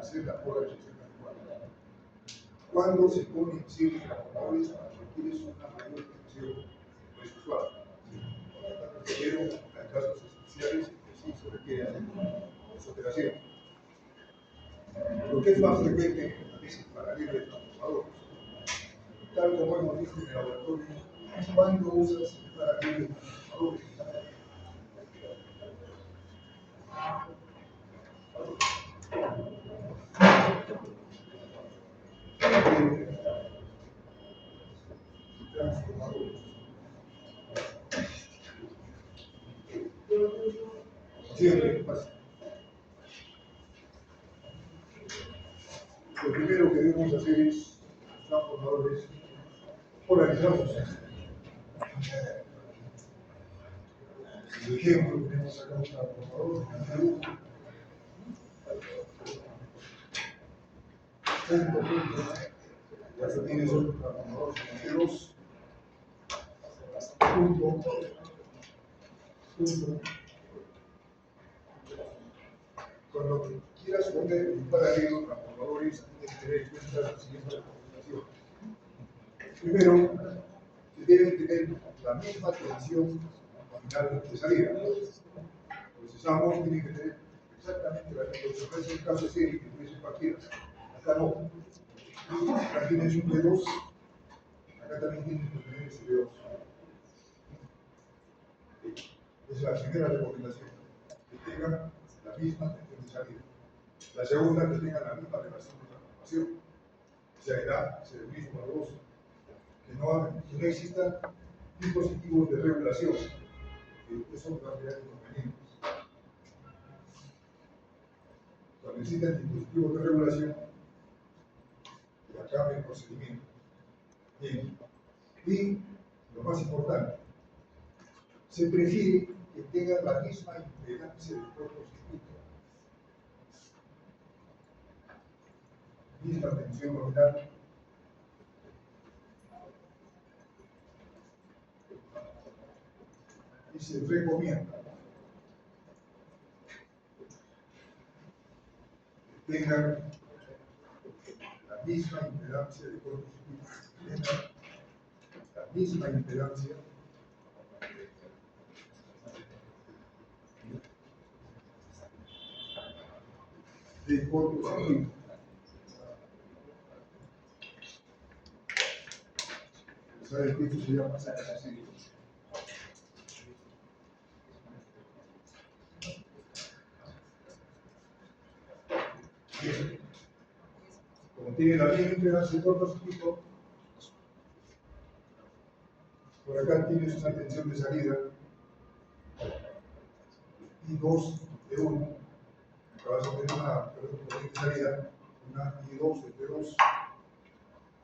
hacer la polarización adecuada. Cuando se ponen ciertos transformadores para requieres una mayor tensión residual. Pero en casos especiales sí se requiere hacer esa operación. Lo que es más frecuente es el paralelo de transformadores. Tal como hemos visto en el laboratorio, cuando usas el paralelo de transformadores, siempre pasa. Lo primero que debemos hacer es transformadores polarizados. Por ejemplo, tenemos acá un transformador punto, ya se tiene otro transformador G2, punto. Cuando quieras poner un paralelo transformadores, tienes que tener en cuenta la siguiente recomendación. Primero, que deben tener la misma tensión final de salida. Procesamos, tienen que tener exactamente la misma tensión. No es el caso de serie que puede ser cualquiera. Acá no. Acá tienes un P2, acá también tienes que tener ese P2. Esa es la primera recomendación, que tengan la misma tensión de salida. La segunda, que tengan la misma relación de transformación, sea el A, sea el mismo A2, que no existan dispositivos de regulación, que eso va a crear inconvenientes. Cuando existen dispositivos de regulación, que acabe el procedimiento. Bien. Y lo más importante, se prefiere que tengan la misma impedancia del cortocircuito, misma tensión nominal, y se recomienda que tengan la misma impedancia del cortocircuito, tengan la misma impedancia de cortocircuito. ¿Sabes que esto se llama así? Como tiene la misma impedancia de cortocircuito, por acá tienes una tensión de salida I2 de 1, acabas de tener una corriente de salida, una I2 de P2.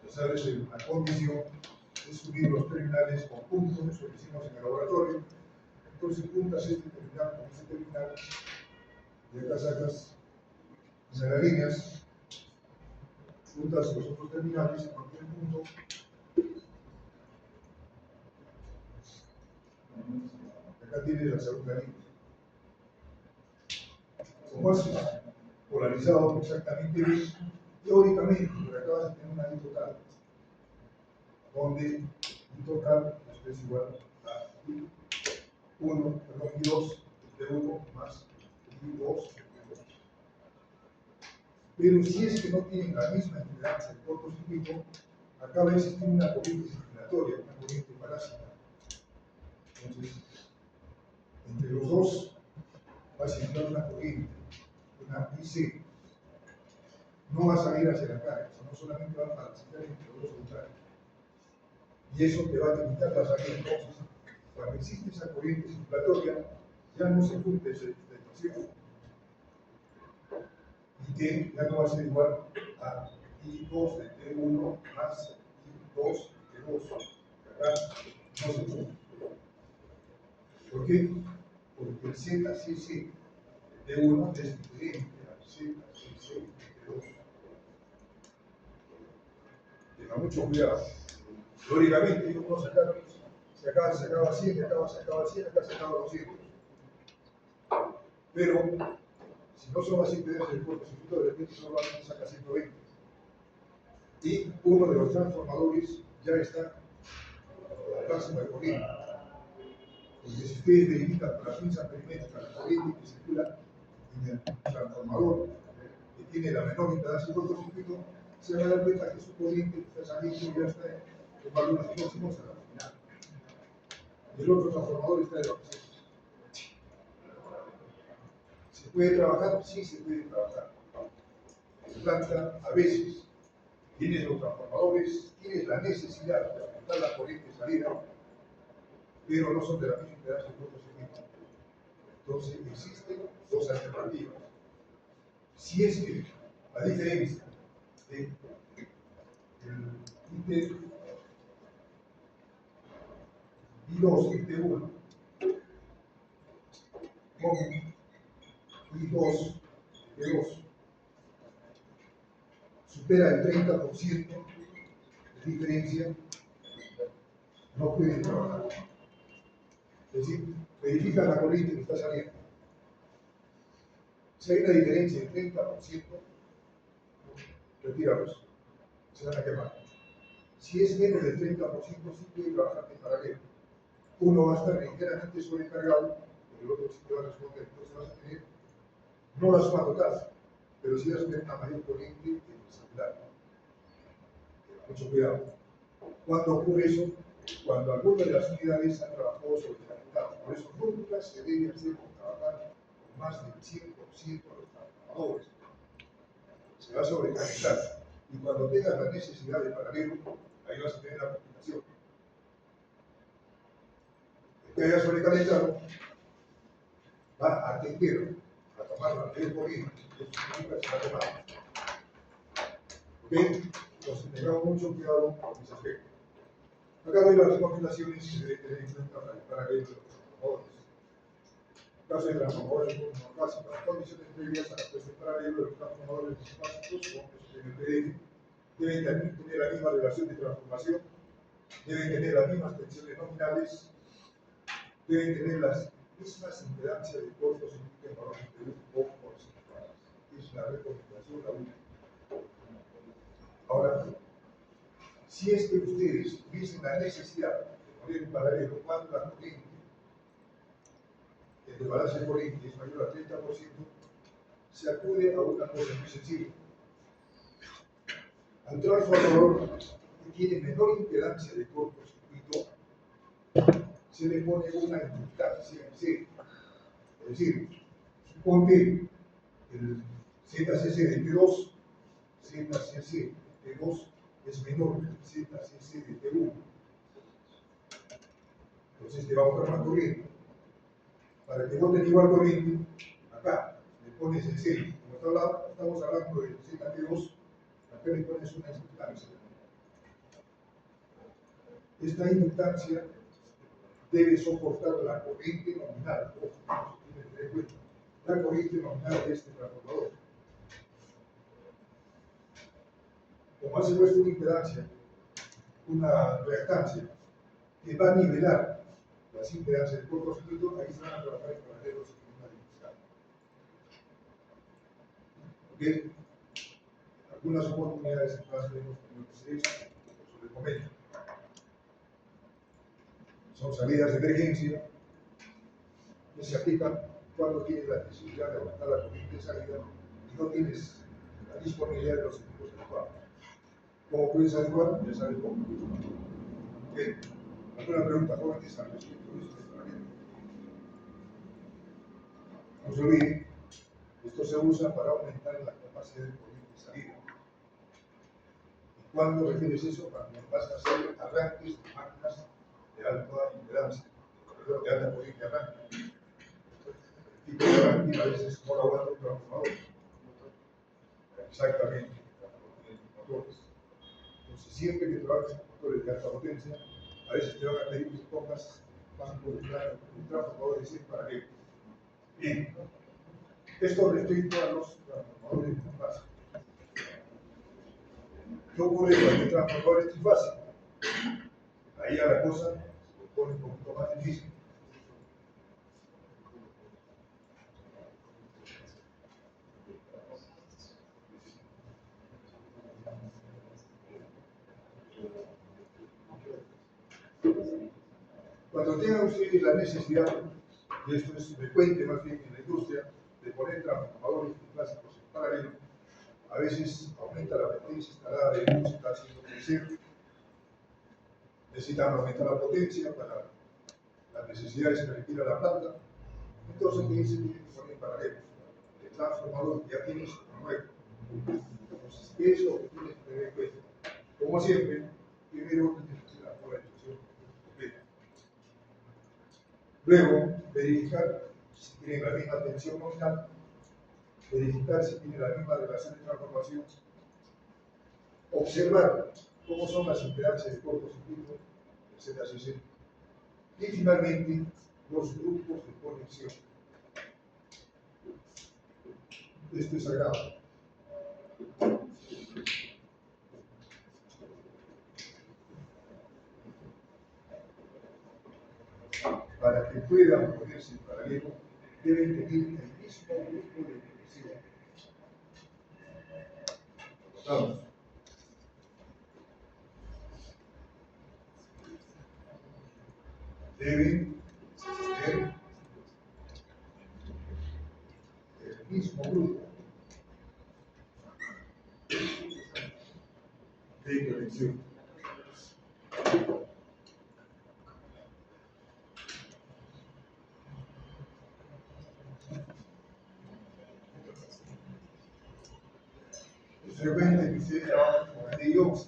Ya sabes, la condición es unir los terminales con puntos, eso lo hicimos en el laboratorio. Entonces juntas este terminal con este terminal y acá sacas una de las líneas, juntas los otros terminales en cualquier punto. Acá tienes la segunda línea. Como has polarizado exactamente bien, teóricamente, pero acá vas a tener una I total, donde I total es igual a I1, perdón, I2 de 1 más I2 de 2. Pero si es que no tienen la misma impedancia de cortocircuito, acá va a existir una corriente circulatoria, una corriente parásita. Entonces, entre los dos va a circular una corriente, una IC. No va a salir hacia la carga, no solamente va a transitar entre los dos neutrales. Y eso te va a limitar la salida. Entonces, cuando existe esa corriente circulatoria, ya no se cumple esa tensión. Y que ya no va a ser igual a I2 de T1 más I2 de T2. Acá no se cumple. ¿Por qué? Porque el ZCC de T1 es diferente al ZCC de T2. Tenga mucho cuidado. Teóricamente, yo puedo sacar, si acá se acaba 100, acá se acaba 100, acá se acaba 200. Pero Si no son las impedancias del cortocircuito, de repente solamente saca 120. Y uno de los transformadores ya está a la máxima de corriente. Porque si ustedes verifican con la pinza perimétrica la corriente que circula en el transformador que tiene la menor impedancia del cortocircuito, se van a dar cuenta que su corriente que está saliendo ya está en valores próximos a la final. Y el otro transformador está de 200. ¿Se puede trabajar? Sí, se puede trabajar. En planta, a veces, tienes los transformadores, tienes la necesidad de aumentar la corriente de salida, pero no son de la misma impedancia del cortocircuito. Entonces, existen dos alternativas. Si es que la diferencia de el I2, IT1, con I2, IT2, supera el 30% de diferencia, no puede trabajar. Es decir, verifica la corriente que está saliendo. Si hay una diferencia de 30%, retíralos, se van a quemar. Si es menos del 30%, sí puede trabajar en paralelo. Uno va a estar ligeramente sobrecargado, el otro sí te va a responder. Entonces vas a tener, no la suma total, pero sí vas a tener una mayor corriente en el celular. Mucho cuidado. ¿Cuándo ocurre eso? Cuando alguna de las unidades han trabajado sobrecalentadas. Por eso nunca se debe hacer trabajar con más del 100% de los trabajadores. Se va a sobrecalentar. Y cuando tengas la necesidad de paralelo, ahí vas a tener la complicación. El que haya sobrecalentado va a tender a tomar la mayor corriente, eso significa que se va a quemar. ¿Ok? Entonces tengamos mucho cuidado con ese aspecto. Acá doy las recomendaciones que deben tener en cuenta para el paralelo de los transformadores. En caso de transformadores básicos, las condiciones previas a la puesta en paralelo de los transformadores básicos son en el PDF. Deben también tener la misma relación de transformación, deben tener las mismas tensiones nominales, deben tener las mismas impedancias de cortocircuito en valores de 1 o porcentuales. Es la recomendación la última. Ahora, si es que ustedes tuviesen la necesidad de poner en paralelo cuando la corriente, el desbalance de corriente es mayor al 30%, se acude a una cosa muy sencilla. Al transformador que tiene menor impedancia de cortocircuito, se le pone una inductancia en serie. Es decir, suponte el ZCC de T2, ZCC de T2 es menor que el ZCC de T1. Entonces te va a botar más corriente. Para que boten igual corriente, acá le pones en serie. Como estamos hablando del ZT2, acá le pones una inductancia. Esta inductancia debe soportar la corriente nominal. Ojo, tiene que tener en cuenta la corriente nominal de este transformador. Como hace puesto una impedancia, una reactancia, que va a nivelar las impedancias del cortocircuito, ahí se van a trabajar en paralelo sin una dificultad. ¿Ok? Algunas oportunidades en las que hemos tenido que hacer eso, eso les comento. Son salidas de emergencia que se aplican cuando tienes la necesidad de aumentar la corriente de salida y no tienes la disponibilidad de los equipos adecuados. ¿Cómo puedes adecuar? Ya sabes cómo. ¿Okay? ¿Alguna pregunta, jóvenes, al respecto de este tratamiento? No se olviden, esto se usa para aumentar la capacidad de corriente de salida. ¿Y cuándo refieres eso? Cuando vas a hacer arranques de máquinas de alta impedancia, de alta corriente de arranque. El tipo de arranque a veces no lo aguanta un transformador. Exactamente, motores. Entonces, siempre que trabajes con motores de alta potencia, a veces te van a pedir que pongas banco de transformador de 100 paralelo. Bien, esto respecto a los transformadores básicos. ¿Qué ocurre con el transformador trifásico? Ahí a la cosa se pone un poquito más difícil. Cuando tengan ustedes la necesidad, y esto es frecuente más bien en la industria, de poner transformadores clásicos en paralelo, a veces aumenta la potencia instalada de luz, está haciendo crecer, necesitan aumentar la potencia para las necesidades que requiere la planta, entonces ¿qué dice? Tienen que poner en paralelo el transformador que ya tienes con nuevo. Entonces, eso tienes que tener en cuenta. Como siempre, primero tienes que hacer la prueba de instrucción completa. Luego, verificar si tienen la misma tensión nominal, verificar si tienen la misma relación de transformación, observar cómo son las impedancias de cortocircuito, etcétera, etcétera. Y finalmente, los grupos de conexión. Esto es sagrado. Para que puedan ponerse en paralelo, deben tener el mismo grupo de conexión. Vamos. Deben tener el mismo grupo de conexión. Es frecuente que ustedes trabajen con el DI11,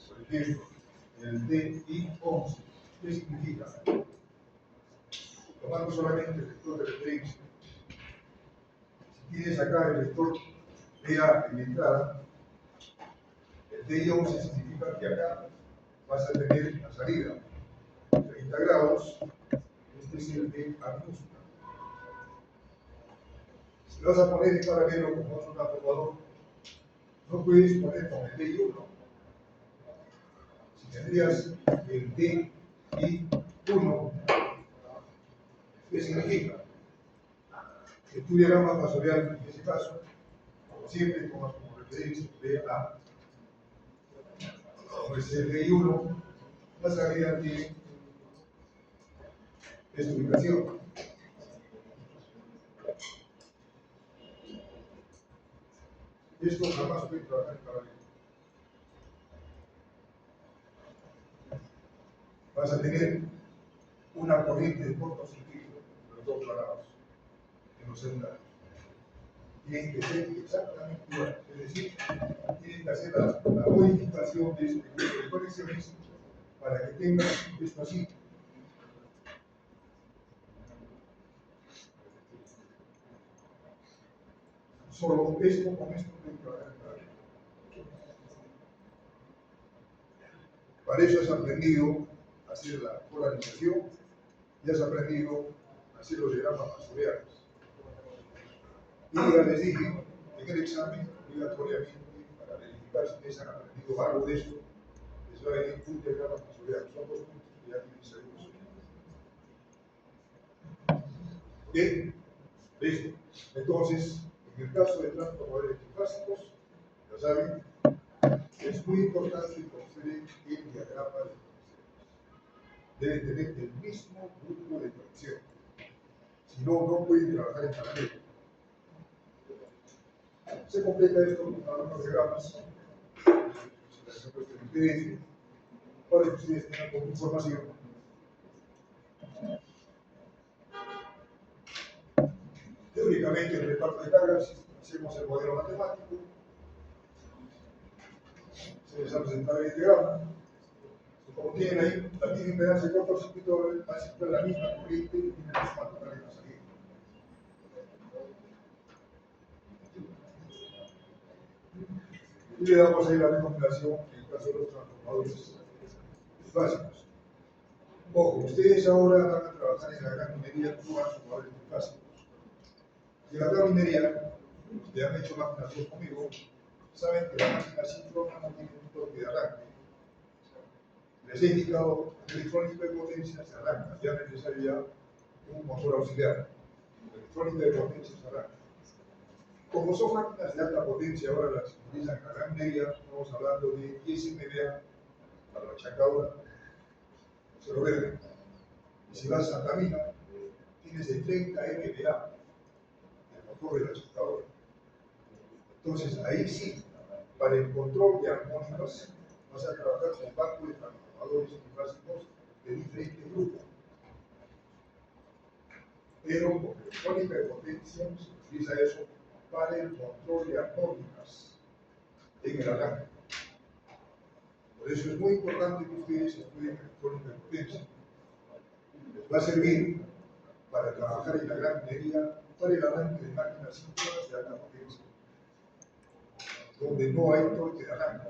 por ejemplo, el DI11. ¿Qué significa? Tomando solamente el vector de referencia. Si tienes acá el vector DA en la entrada, el DI11 significa que acá vas a tener la salida 30 grados, este es el de A minúscula. Si lo vas a poner en paralelo como otro transformador, no puedes poner con el DI1. Si tendrías el DI1, ¿qué significa? Que tu diagrama fasorial en ese caso, como siempre, tomas como referencia DA. Pues el DI1, la salida tiene esta ubicación. Esto jamás puede trabajar en paralelo. Vas a tener una corriente de cortocircuito en los dos lados, en los secundarios. Tienen que ser exactamente igual, es decir, tienen que hacer la modificación de este grupo de conexiones para que tengan esto así. Solo esto con esto pueden trabajar en paralelo. Para eso has aprendido a hacer la polarización y has aprendido a hacer los diagramas fasoriales. Y ya les dije, en el examen, obligatoriamente, para verificar si ustedes han aprendido algo de esto, les va a venir un diagrama fasorial. Son 2 puntos que ya tienen seguros. Bien, listo. Entonces, en el caso de transformadores clásicos, ya saben, es muy importante conocer el diagrama de conexiones. Deben tener el mismo grupo de conexión. Si no, no pueden trabajar en paralelo. Se completa esto con algunos diagramas, se puesto en PDF, para que ustedes tengan como información. Teóricamente, en el reparto de cargas, hacemos el modelo matemático, se les ha presentado el diagrama. Como tienen ahí la misma impedancia de cortocircuito, va a ser la misma corriente y tiene la misma total en la salida. Y le damos ahí la recomendación en el caso de los transformadores básicos. Ojo, ustedes ahora van a trabajar en la gran minería con transformadores básicos. En la gran minería, los que han hecho máquinas 2 conmigo, saben que la máquina síncrona no tiene un toque de arranque. Les he indicado el electrónico de potencia se arranca, ya no es necesario ya un motor auxiliar. El electrónico de potencia se arranca. Como son máquinas de alta potencia, ahora las utilizan en la gran minería, estamos hablando de 10 MVA para la chacadora, 0 verde. Y si vas a Santa Mina, tienes de 30 MPa el motor de la computadora. Entonces, ahí sí, para el control de armónicas, vas a trabajar con banco de transformadores básicos de diferentes grupos. Pero con electrónica de potencia se utiliza eso para el control de armónicas en el arranque. Por eso es muy importante que ustedes estudien electrónica de potencia. Les va a servir para trabajar en la gran minería para el arranque de máquinas síncronas de alta potencia, donde no hay torque de arranque.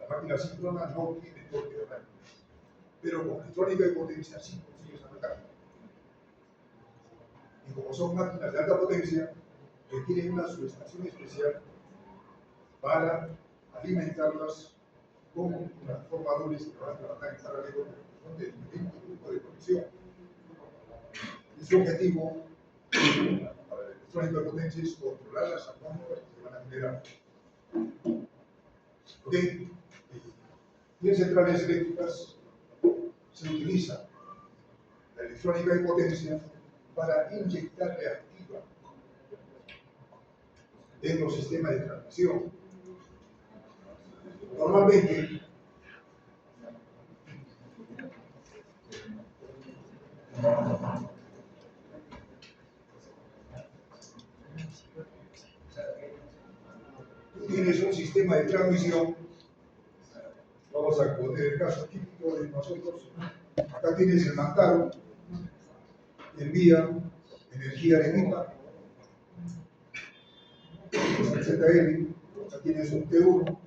La máquina síncrona no tiene torque de arranque, pero con electrónica de potencia sí consigues arrancar. Y como son máquinas de alta potencia, requieren una subestación especial para alimentarlas con transformadores que van a trabajar en paralelo con diferentes grupos de conexión. Y su objetivo para la electrónica de potencia es controlar las armónicas que se van a generar. ¿Ok? Y en centrales eléctricas se utiliza la electrónica de potencia para inyectar reactiva en los sistemas de transmisión. Normalmente, tú tienes un sistema de transmisión. Vamos a poner el caso típico de nosotros. Acá tienes el Mantaro, envía energía de Arequipa, el ZL, acá tienes un T1,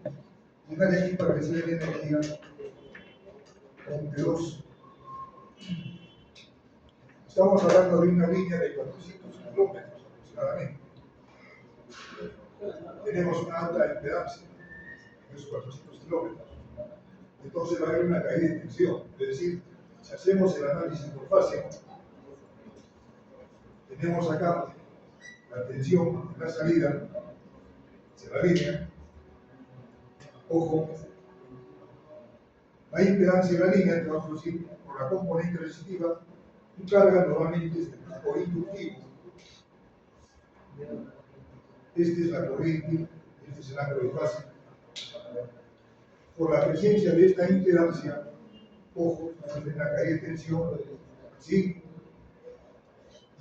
y en Arequipa recibe energía con T2. Estamos hablando de una línea de 400 kilómetros aproximadamente. Tenemos una alta impedancia en esos 400 kilómetros. Entonces va a haber una caída de tensión. Es decir, si hacemos el análisis por fase, tenemos acá la tensión en la salida hacia la línea. Ojo, la impedancia de la línea, que vamos a decir, por la componente resistiva, y carga normalmente es de tipo inductivo. Esta es la corriente, este es el ángulo de fase. Por la presencia de esta impedancia, ojo, en la caída de tensión, ¿sí?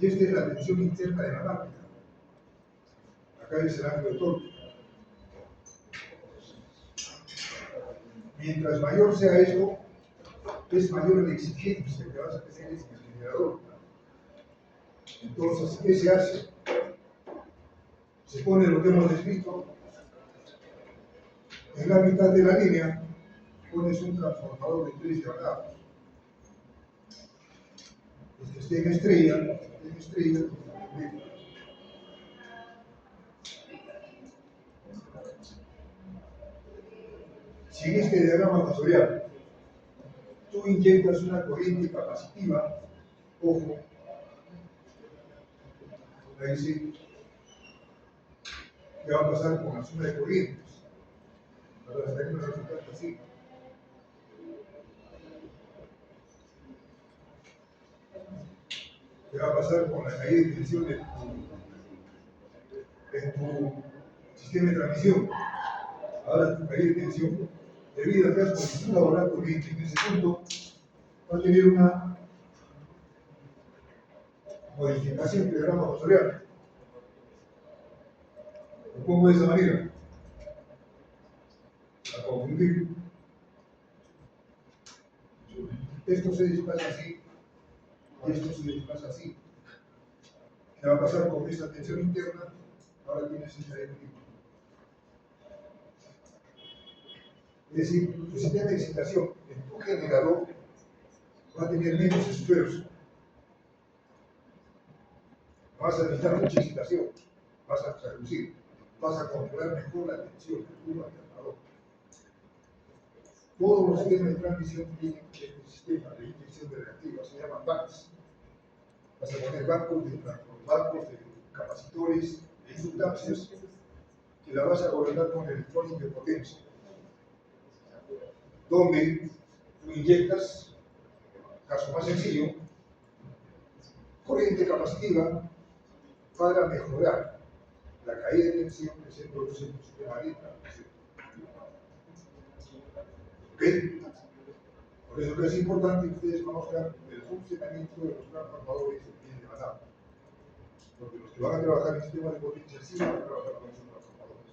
Y esta es la tensión interna de la máquina. Acá es el ángulo de torque. Mientras mayor sea esto, es mayor la exigencia que vas a tener en el generador. Entonces, ¿qué se hace? Se pone lo que hemos descrito. En la mitad de la línea pones un transformador de 3 diagramas. Este esté en estrella, si en este diagrama fasorial tú inyectas una corriente capacitiva, ojo, ahí sí, ¿qué va a pasar con la suma de corrientes? Para hacer un resultado así. ¿Qué va a pasar con la caída de tensión de tu sistema de transmisión? Ahora tu caída de tensión, debido a que has modificado la corriente en ese punto, va a tener una modificación del diagrama fasorial. Lo pongo de esa manera, a confundir. Esto se desplaza así, y esto se desplaza así. ¿Qué va a pasar con esta tensión interna? Ahora tienes esta equilibrio. Es decir, tu sistema de excitación en tu generador va a tener menos esfuerzo. Vas a necesitar mucha excitación, vas a reducir, vas a controlar mejor la tensión del tubo alternador. Todos los sistemas de transmisión tienen este sistema de inyección de reactivos, se llaman banks. Vas a poner bancos de capacitores, de inductancias, que la vas a gobernar con electrónica de potencia, donde tú inyectas, caso más sencillo, corriente capacitiva para mejorar la caída de tensión que se produce en el sistema aritmético. ¿Ok? Por eso que es importante que ustedes conozcan el funcionamiento de los transformadores bien demanados. Porque los que van a trabajar en sistemas de potencia sí van a trabajar con esos transformadores.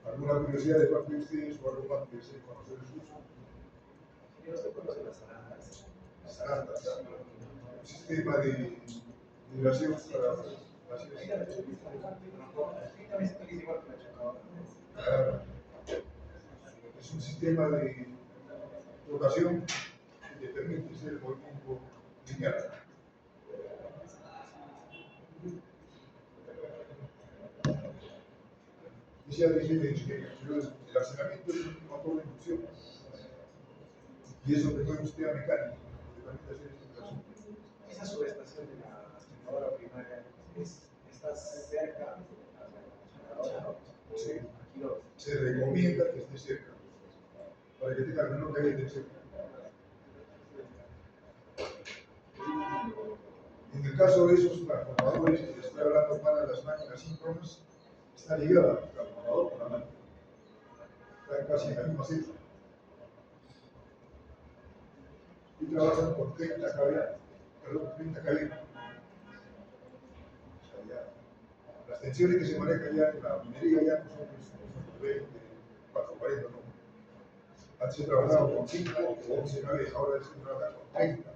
¿Alguna curiosidad de parte de ustedes o algo más que deseen conocer el uso? Yo no conozco las arandas. Las arandas, un sistema de vibración para es un sistema de rotación que te permite hacer el movimiento lineal. Decía de ingeniería, pero el accionamiento es un motor de inducción. Y eso que fue un sistema mecánico, que permite hacer esta operación. Esa subestación de la transformadora primaria está cerca a la transformadora, ¿no? Se recomienda que esté cerca, para que tenga menor caída de tensión. En el caso de esos transformadores que les estoy hablando para las máquinas síncronas, está ligada el transformador con la máquina. Están casi en la misma celda. Y trabajan con 30 kV. O sea, las tensiones que se manejan ya en la minería ya no son 20, 440, no. Antes se trabajaba con 5 o 11 kV, ahora se trabaja con 30.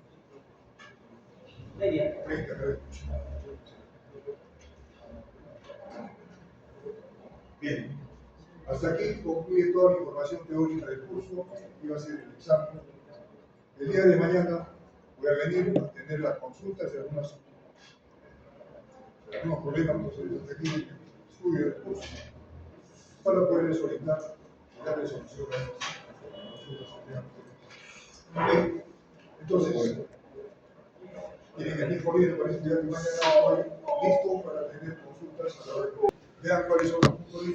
30 kV. Bien, hasta aquí concluye toda la información teórica del curso, que va a ser el examen. El día de mañana voy a venir a tener las consultas de algunos problemas que se aquí en el estudio del curso, para poderles orientar y darles solución a las consultas que tengan. Bien, entonces, tienen el mismo libro para estudiar que mañana estoy listo para tener consultas a la hora. Vean cuáles son los puntos de